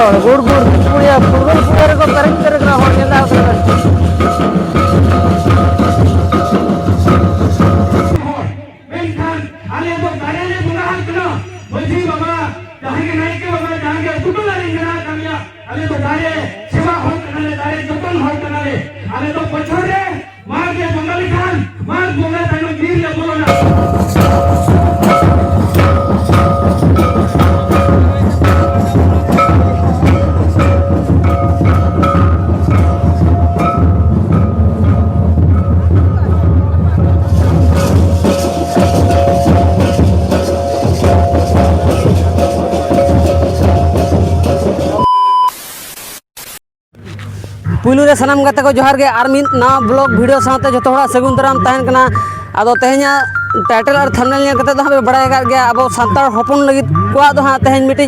गुड़ गुड़ पुड़िया पुरगल पुड़िया को पेरेक पेरेक ना हो नेला मेनखान आले तो दारे ने बुंगा हाल कना बजी बाबा जहां के नाई के बाबा जहां के कुटुल आले गना कामिया आले तो दारे सेवा हो कना ले दारे जतन हो कना ले आले तो पछोरे मार के बंगाली खान मार बुंगा तानो वीर ले बोलो ना पुलू रे सनाम गाते को जोहार गे आर मिद ना ब्लॉग वीडियो साथे जतो हड़ा सगुन दाराम तहन कना आदो तेहኛ टाइटल और थंबनेल ने कते दो हम बड़ाय गा गया अब संतार हपन लगित को दो हा तेहñ मिटि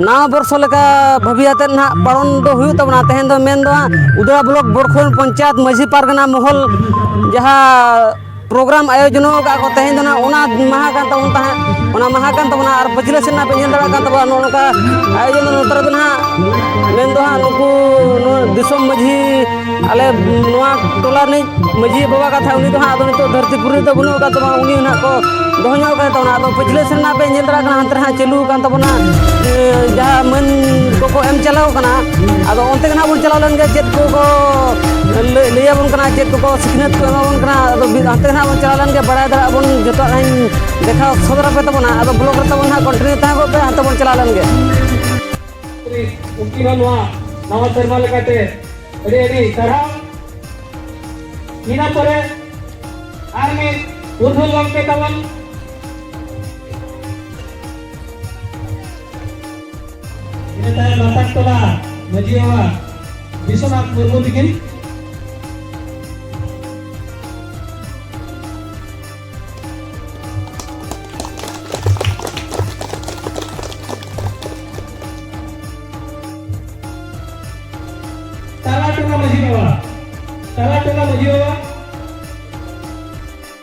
ना वर्ष लेका भवियाते ना पारण दो हुई तबना तेहñ दो मेन दो उदरा ब्लॉक बोरखोन पंचायत माझी पारगना महल जहां प्रोग्राम आयोजन का को तेहñ दो ना ओना महा कान तबन ता ओना महा कान तबना और पछले सेना पे नेल दरा कान तबा नोका आयोजन नोतर दो ना मेन दो हा नुकु दिसम माझी आले नोआ टोला ने माझी बाबा का था उनी तो हा तो धरतीपुरी तो बनो का तो उनी ना को दोहño का तो ना तो पछले सेना पे नेल दरा कान हंतर हा चलू कान तबना जहां मन को एम चलाओ कना आदो ओनते ना बन चलाव लन गे चेत को लैया बन कना चेत को सिखनत को एमा बन कना आदो हंते ना बन चलाव लन गे बड़ा दरा बन जतो देखा सदरा पे तबना आदो ब्लॉग रे तबना कंटिन्यू ता को पे हंते बन चलाव लन गे उनकी नवा नवा शर्मा लगाते अरे अरे तरह ina pore army urhul longke tawan ini tayar matak tola majiwa bisonat murmu bikin Tala tengah majiwa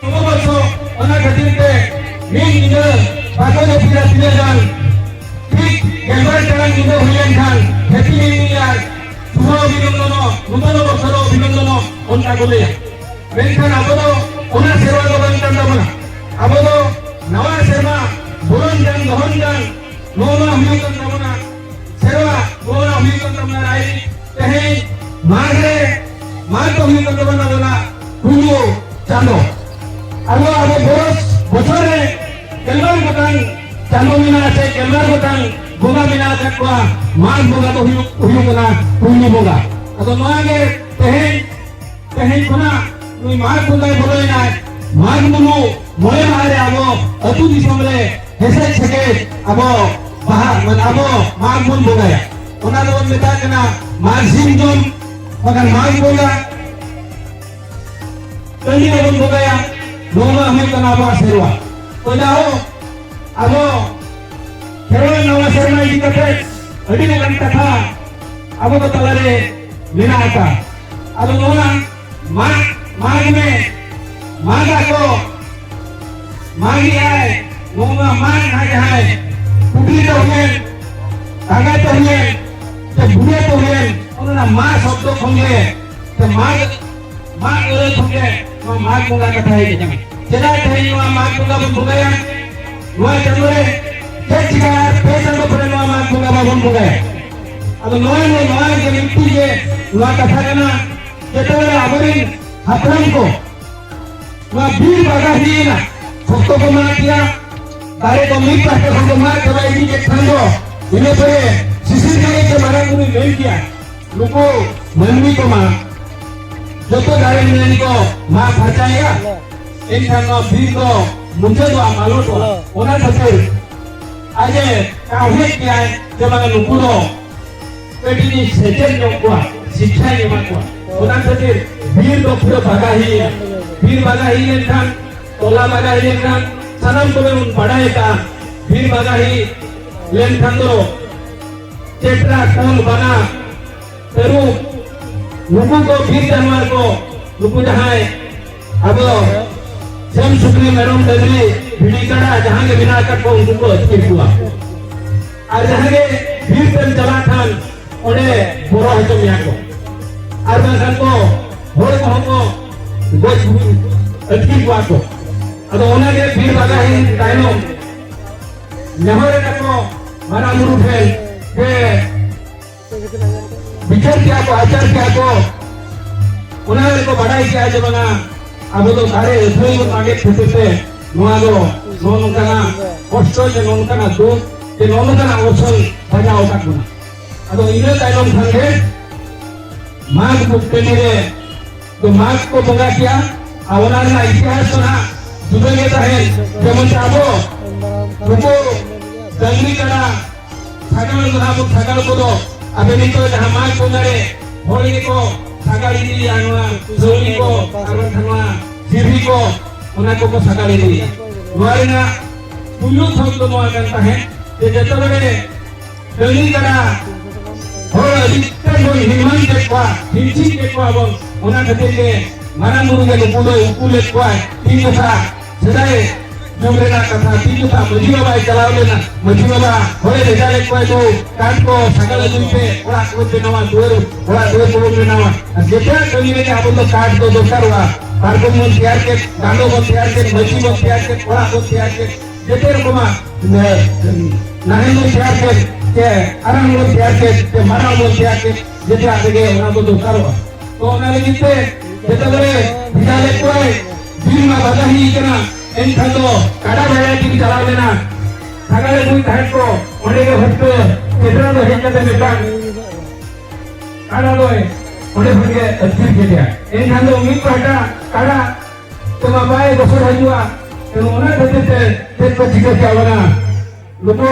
Kamu masuk anak kecil ke Minggu Pakai tidak dan Tik Gambar jangan juga hujan kan Happy New Year Semua bingung nono Numono bersoro bingung nono Onta boleh Menkan abodo Ona serwa doang tanda mana Abodo Nawa serma Bulan dan dohon dan Nono huyung tanda mana Serwa Nono huyung tanda mana Rai Tehe Magre Mato huyung tanda mana Bona Hulu Chano Alo abo boros bocore kelmar botang chano mina ase kelmar botang bunga mina ase kwa mag bunga to huyu kana hulu bunga ado maage tehe kuna nui mag bunga boloi na mag munu moye mare abo atu disomre hese cheke abo bahar man abo mag mun bunga ya ona do meta kana mag sinjum makan mag bunga tani abo bunga ya Noma hami kanaba serwa. To jao, abo serwa nawa serwa ini kate, adi negan kata, abo to talare mina ata. Abo nona mag me, mag ako, magi ay, noma mag hai, putri to hien, taga to hien, te bune to hien, ona mag sabdo khonge, te mag ore khonge. Mag bunga kata hai jangan. Jadi tadi mag bunga bunga ya. Dua jalur jika pesan to pernah mag bunga bunga ya. Ado noai jadi itu je. Dua kata kana. Kita abarin hapram ko. Dua bir baga hina. Foto ko mana dia. Tare ko mita ke foto mana kalau ini je tanggo. Ini pere sisi kali ke mana guru main dia. Lupa mandi ko mana. Joto dari ini ko maa percaya, insan ko biro muncul doa malu doa, orang betul. Aje kau heknya jangan lupa peti ni sejen yang kuat, siksa yang kuat. Orang betul biro pura bagahi insan, tola bagahi insan, sanam pun padai kan, biro bagahi insan tu, cetra kol bana, teruk. Lupu ko bir जानवर को lupu जहाँ अब same supreme madam दर्जी भिड़ी कड़ा जहाँ के बिना cut को उनको स्किप हुआ और जहाँ के भीड़ पर चला था ᱢᱮᱭᱟ ᱠᱚ ᱟᱨ ᱵᱟᱝᱠᱷᱟᱱ ᱠᱚ ᱦᱚᱲ ᱠᱚᱦᱚᱸ ᱠᱚ ᱜᱚᱡ ᱟᱹᱛᱠᱤᱨ ᱠᱚᱣᱟ ᱠᱚ ᱟᱫᱚ ᱚᱱᱟᱜᱮ ᱵᱤᱨ ᱵᱟᱜᱟᱦᱤᱱ ᱛᱟᱭᱱᱚᱢ ᱱᱮᱦᱚᱨ ᱮᱫᱟ ᱠᱚ ᱢᱟᱨᱟᱝ ᱵᱩᱨᱩ ᱴᱷᱮᱱ ᱡᱮ ᱵᱤᱪᱟᱹᱨ ᱠᱮᱜᱼᱟ ᱠᱚ ᱟᱪᱟᱨ ᱠᱮᱜᱼᱟ ᱠᱚ ᱚᱱᱟ ᱨᱮᱠᱚ ᱵᱟᱰᱟᱭ ᱠᱮᱜᱼᱟ ᱡᱮ ᱵᱟᱝᱟ ᱟᱵᱚ ᱫᱚ ᱫᱟᱨᱮ ᱟᱹᱛᱷᱟᱹᱲᱤ ᱵᱚᱱ ᱢᱟᱜᱮᱫ ᱠᱷᱟᱹᱛᱤᱨ ᱛᱮ ᱱᱚᱣᱟ ᱫᱚ ᱱᱚᱝᱠᱟᱱᱟᱜ ᱠᱚᱥᱴᱚ ᱥᱮ ᱱᱚᱝᱠᱟᱱᱟᱜ ᱫᱩᱠ ᱥᱮ ᱱᱚᱝᱠᱟᱱᱟᱜ ᱚᱥᱚᱞ ᱵᱟᱡᱟᱣ ᱟᱠᱟᱫ ᱵᱚᱱᱟ ᱟᱫᱚ ᱤᱱᱟᱹ ᱛᱟᱭᱱᱚᱢ ᱠᱷᱟᱱ ᱜᱮ माघ मुक्ति रे तो माघ को बंगा किया और इतिहास तो ना जुड़े है जेमन आबो रुको दंगली करा सागल को सागल को दो अबे नहीं तो जहां माघ बंगा रे होली को सागल दी आनवा जोली को अरन खनवा जीवी को उना को सागल दी वारिना पुल्लू थम तो नोआ करता है ये जतो रे दंगली करा और अधिकतर जो हिमान के qua हिंसी के qua वो उन्हें कहते हैं मारा मुरु के पुलो उपुले qua तीन कथा सदाए जोमरेना कथा तीन कथा मजी बाबा चलाओ लेना मजी बाबा होले बेटा ले qua तो काट को सकल जुटे ओला को नवा दुर ओला दुर को नवा जेटा कभी ने आप तो काट दो दोसर हुआ पार्को मन तैयार के गांडो को तैयार के मजी को तैयार के ओला को तैयार के जेते रकमा नहीं तो तैयार के आराम लोग तैयार के मारा लोग तैयार के जेते आगे उना को दोसर हुआ तो उना लगी ते जेते बरे बिजाले कोई दिन में बाधा ही इतना इन खंडो काड़ा भेड़ा की चला लेना सगाले कोई थाट को ओने के हट केतरा तो हेज के बेटा काड़ा दोए ओने फगे अधीर के दिया इन खंडो उम्मीद को हटा काड़ा तो बाबाए बसर हजुआ तो ओना कहते ते को जिके जावना लोगो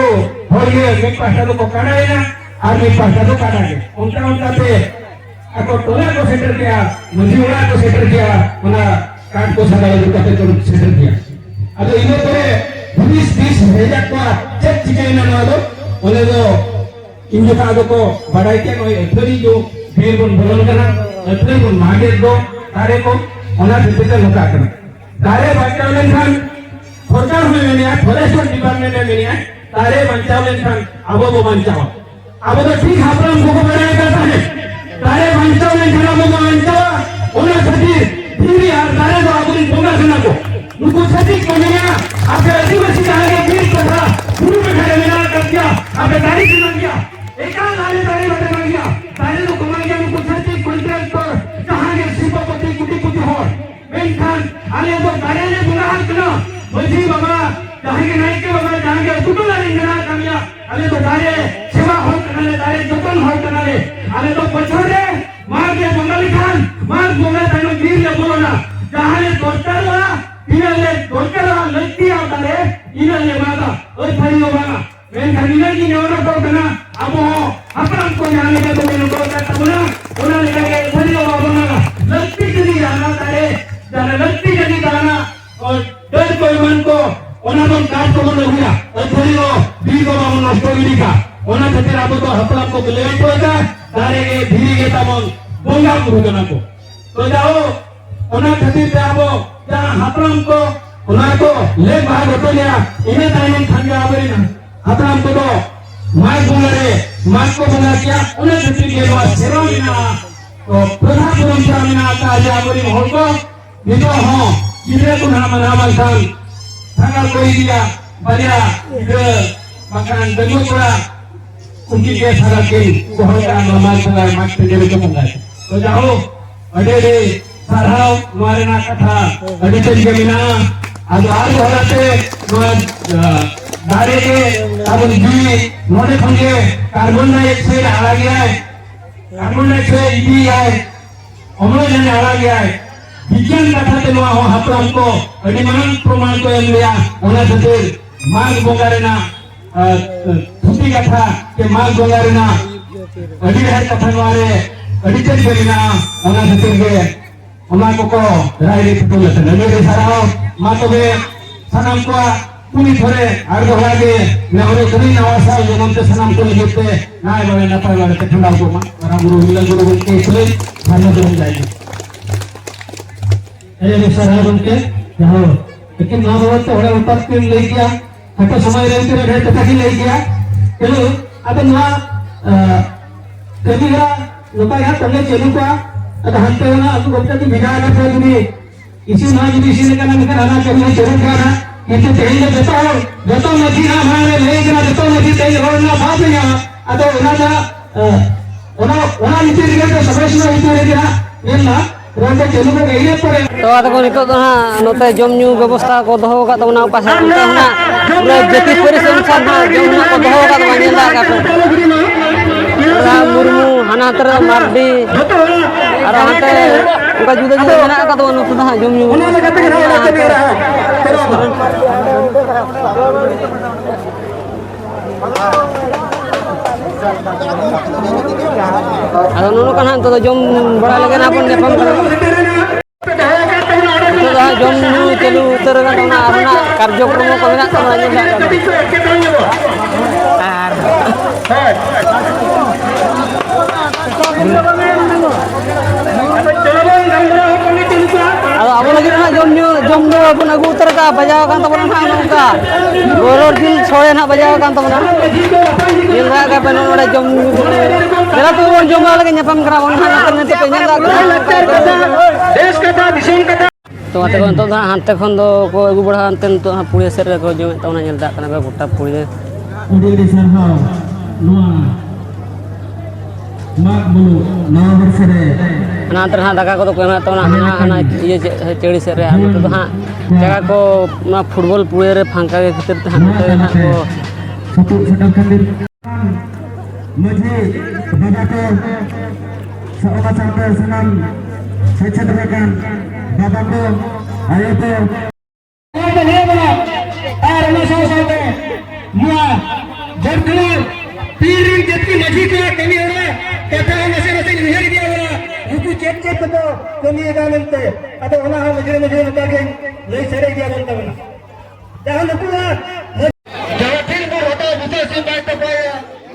होलिए में पासा तो काड़ा है ना और में पासा तो काड़ा है उनका पे ako tola ko setter kiya mujura ko setter kiya mana काट को सगाई दुकाते तो सेटल किया अब इनो करे 20 हजार को चेक चिकन ना लो बोले तो इन जो कागो को बढ़ाई के कोई अथरी जो फिर बन बोलन करना अथरी बन मागे दो तारे को ओना देते लोका करना तारे बचावलेन खान सरकार में ने फॉरेस्ट डिपार्टमेंट में ने तारे बचावलेन खान अब वो बचाओ अब तो ठीक हापराम को बनाया करता है तारे बचावलेन खान अब वो बचाओ ओना खातिर फिर यार तारे तो अपनी बोंगा सुना को उनको सटीक बनेगा आपके आदिवासी आगे फिर कथा शुरू में खड़े मिला कर दिया आपके तारीख सुना दिया एक तारे तारे बता गया तारे तो कमा गया उनको सटीक कॉन्ट्रैक्ट पर कहां के सिपापति कुटी कुटी हो मेन खान आले तो तारे ने बोला करना बोली बाबा कहां के नहीं के बाबा जहां के कुटुला रिंगना कामिया आले तो तारे सेवा हो करने तारे जतन हो करने आले तो पछोड़े मार के बंगाली खान मार बोला तानो वीर ले बोलना जहां ने दोस्तर वाला इनले दोस्तर वाला लत्ती आवतारे इनले मागा ओय फरियो मागा मेन खनिले की नेवरा को कना अब अपराम को जाने के तो मेरे को कहता बोला बोला लगे फरियो बाबा मागा लत्ती कदी जाना तारे जाने लत्ती कदी जाना और डर कोई मन को ओना तो काट को बोल हुआ ओय फरियो दी को हम नष्ट होई का ओना खातिर अब तो अपराम को ले पड़ता तारे के धीरे के तमन बोंगा गुरु जना को तो जाओ ओना खातिर ते आबो जहां हपराम को ओना को ले भाग होतो लिया इने टाइम खांगे आबरी ना हपराम को तो माय बोलरे माय को बना किया ओने खातिर के बात सेरोमिना तो प्रधा परंपरा का आबरी होल को नितो हो किरे को नाम नामल खान थांगा कोई दिया बलिया मकान दगो पड़ा उनकी के सारा के कोहरा नमाज सगा माच पे जेरे को मंगाए तो जाओ अडे रे साराव मारेना कथा अडे चल के बिना आज आर होराते दारे के अब जी नोडे फंगे कार्बन डाइऑक्साइड आ गया है कार्बन डाइऑक्साइड ई है ऑक्सीजन आ गया है विज्ञान कथा ते नो हपराम को अडे मान प्रमाण को एम लिया ओना खातिर माग बोगारेना थुटी कथा के माग बोगारेना अडी हर कथा वारे अडी चल के बिना ओना खातिर के ओना को राय रे तो लत नगे रे साराव मा तबे सनम को पुनी थरे आर दोला के नेवरे कनी नवासा जनम ते सनम को लिखते नाय बरे नपाय वाले ते ठंडा को मा मारा गुरु मिलन गुरु के इसले खाने दे जाएगी अरे सारा बन के जाओ लेकिन ना बाबा तो बड़ा ऊपर के ले गया हटा समय रहते रहे तो कहीं ले गया चलो अब ना कभी lupa ya tangga jelu ka ada hantu na aku gopta tu biga na ko ni isi na jadi isi kan na kan ana kami jelu ka na itu tehnya betul masih na hare lagi na betul masih tehnya orang na baat ya atau ona itu dia tu sebenarnya itu dia na orang jelu ka ini pare तो आता को नितो हाँ नोते जम new व्यवस्था को दहो का तो ना पास नोते ना पूरे जति परिस अनुसार ना जम न्यू को दहो का तो मानिंदा का मुर्मू हनातर मार्डी और हाते उनका जुदा जुदा मेना का तो नोते ना जम new ada nunu kan hantu to jom bड़ा lagi na pun nepam itu dah jom nu celu utar kan na arna karjo promo ko menak to nanya Aku lagi nak jom nu pun aku utar ka bajau kan to pun ka goror jil soe nak bajau kan to na jil ra ka penon ora jom kira tu pun jom lagi nyapam kra bon na nanti penyen da देश कथा दिशा कथा तो आते को तो हांते खन दो को अगु बड़ा हांते तो पुड़े सेर को जमे तो ना नेल दा कना बे गोटा पुड़े उडी डी सर हा नुआ माग बुलु नवा वर्ष रे ना तर हा दाका को तो केना तो ना हाना ये चेड़ी सेर रे तो हा जगह को ना फुटबॉल पुड़े रे फांका के खतिर तो हा को सतु सटक खतिर मुझे बाबा को सावा साथे सनम सेचन रेkan बाबा को आयो तो बने बना और ना साथे मुआ जर्दू पीरिन जतकी मजी के कमी हो रहा कहता है नसे नसे निहरी दिया हो रहा उनको चेक चेक तो कमी है गानते अतो होना है मुझे बता के नहीं सरे दिया बनता बना जहां नुकुला जवाथिल को होता दूसरे से बात तो पाया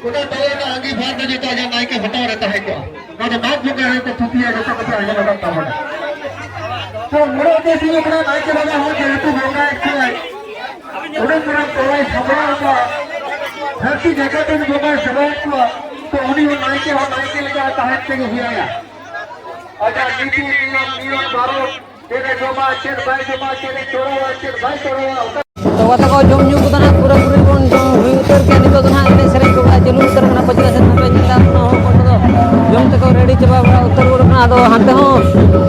उड़ा तवा का आगे भाग दे तो या नाई के हटा रहता है क्या ना तो बात जो कह रहे तो छुट्टी है जैसा बच्चा आगे लगाता है तो मेरे के लिए बड़ा नाई के लगा हो के तो होगा है उड़े मेरा तवा सबरा का हर की जगह पे होगा सबरा को तो उन्हीं वो नाई के लगा आता है के हुआ या अच्छा नीति नियम बारो तेरे जो मा चेर भाई चोरा तो kata ko jom nyu kutana pura pura pun jom hui utar ke nito tu na ini sering ko jelu utar kana pajila sen sampai nyata na ho ko to jom te ko ready chaba bra utar ko kana ado hante ho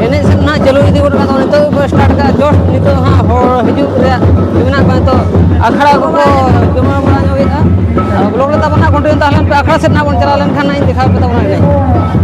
ene sen na jelu idi ko kana nito ko start ka josh nito ha ho hiju rea dimana ko to akhara ko joma bra nyogi a blog la ta bana kontin ta halan pe akhara sen na bon chala len khan na dikha pe ta bana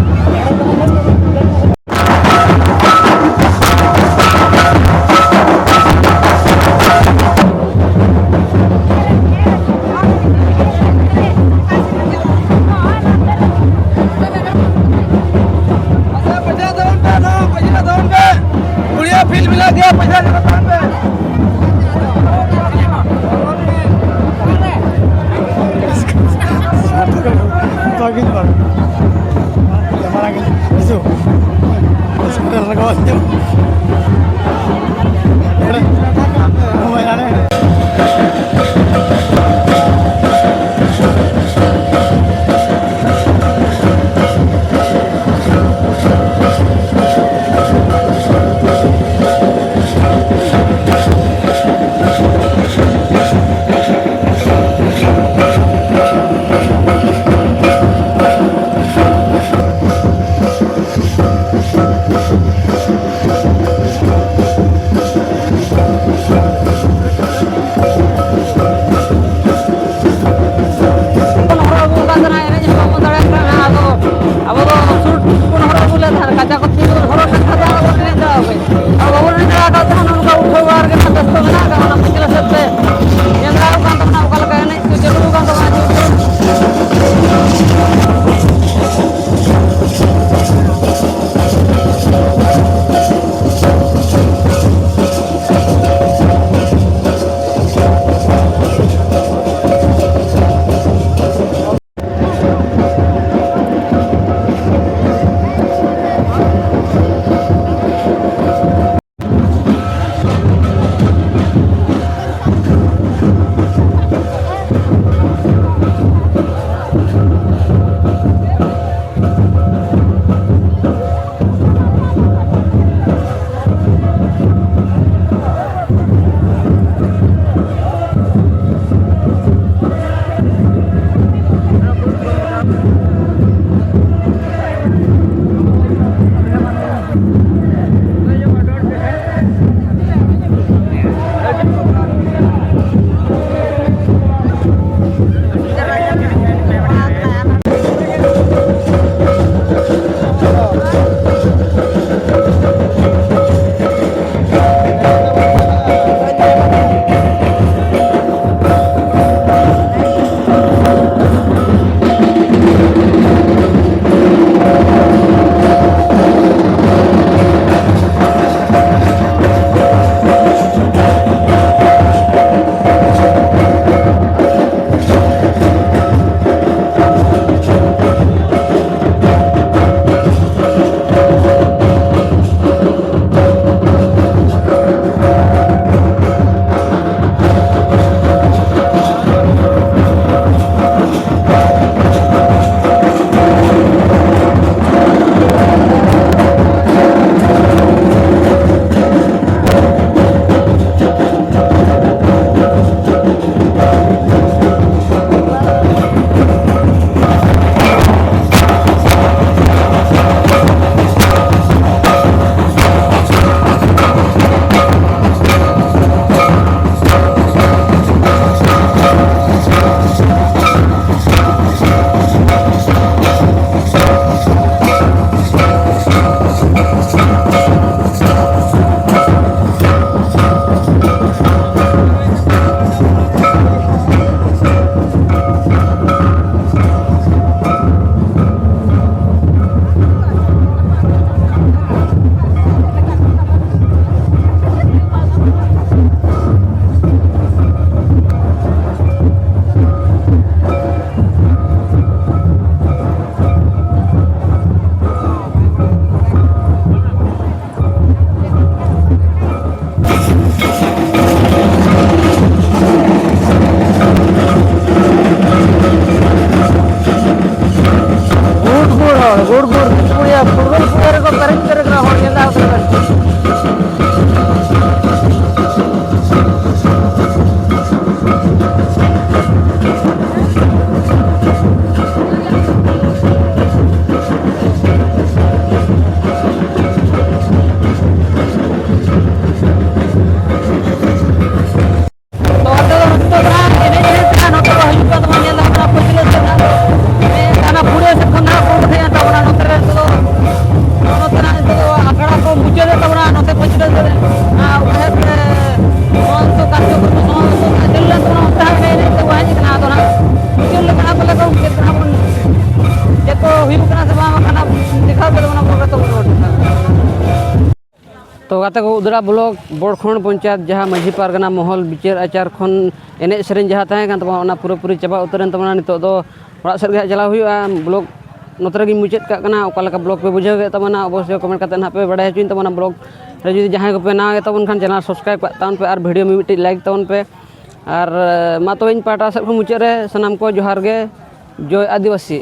ᱞᱟᱦᱟᱛᱮ ᱠᱚ ᱩᱫᱽᱲᱟ block ᱵᱚᱲᱠᱷᱚᱸᱰ panchayat ᱡᱟᱦᱟᱸ ᱢᱟᱹᱡᱷᱤ ᱯᱟᱨᱜᱟᱱᱟ ᱢᱚᱦᱚᱞ ᱵᱤᱪᱟᱹᱨ ᱟᱪᱟᱨ ᱠᱷᱚᱱ ᱮᱱᱮᱡ ᱥᱮᱨᱮᱧ ᱡᱟᱦᱟᱸ ᱛᱟᱦᱮᱸ ᱠᱟᱱ ᱛᱟᱵᱚᱱᱟ ᱚᱱᱟ ᱯᱩᱨᱟᱹᱯᱩᱨᱤ ᱪᱟᱵᱟ ᱩᱛᱟᱹᱨᱮᱱ ᱛᱟᱵᱚᱱᱟ ᱱᱤᱛᱚᱜ ᱫᱚ ᱚᱲᱟᱜ ᱥᱮᱫ ᱜᱮ ᱦᱟᱸᱜ ᱪᱟᱞᱟᱣ ᱦᱩᱭᱩᱜᱼᱟ ᱵᱞᱚᱠ ᱱᱚᱛᱮ ᱨᱮᱜᱮᱧ ᱢᱩᱪᱟᱹᱫ ᱠᱟᱜ ᱠᱟᱱᱟ ᱚᱠᱟ ᱞᱮᱠᱟ ᱵᱞᱚᱠ ᱯᱮ ᱵᱩᱡᱷᱟᱹᱣ ᱠᱮᱫ ᱛᱟᱵᱚᱱᱟ ᱚᱵᱚᱥᱥᱳᱭ ᱠᱚᱢᱮᱱᱴ ᱠᱟᱛᱮ ᱱᱟᱦᱟᱜ ᱯᱮ ᱵᱟᱲᱟᱭ ᱦᱚᱪᱚᱧ ᱛᱟᱵᱚᱱᱟ ᱵᱞᱚᱜ ᱨᱮ ᱡᱩᱫᱤ ᱡᱟᱦᱟᱸᱭ ᱠᱚᱯᱮ ᱱᱟᱣᱟ ᱜᱮᱛᱟᱵᱚᱱ ᱠᱷᱟᱱ ᱪᱮᱱᱮᱞ ᱥᱟᱵᱥᱠᱨᱟᱭᱤᱵ ᱠᱟᱜ ᱛᱟᱵᱚᱱ ᱯᱮ ᱟᱨ ᱵᱷᱤᱰᱤᱭᱳ ᱢᱤᱫᱴᱤᱡ ᱞᱟᱭᱤᱠ ᱛᱟᱵᱚᱱ ᱯᱮ ᱟᱨ ᱢᱟ ᱛᱚᱵᱮ ᱤᱧ ᱯᱟᱦᱴᱟ ᱥᱮᱫ ᱠᱷᱚᱱ ᱢᱩᱪᱟᱹᱫ ᱨᱮ ᱥᱟᱱᱟᱢ ᱠᱚ ᱡᱚᱦᱟᱨ ᱜᱮ ᱡᱚᱭ ᱟᱹᱫᱤᱵᱟᱹᱥᱤ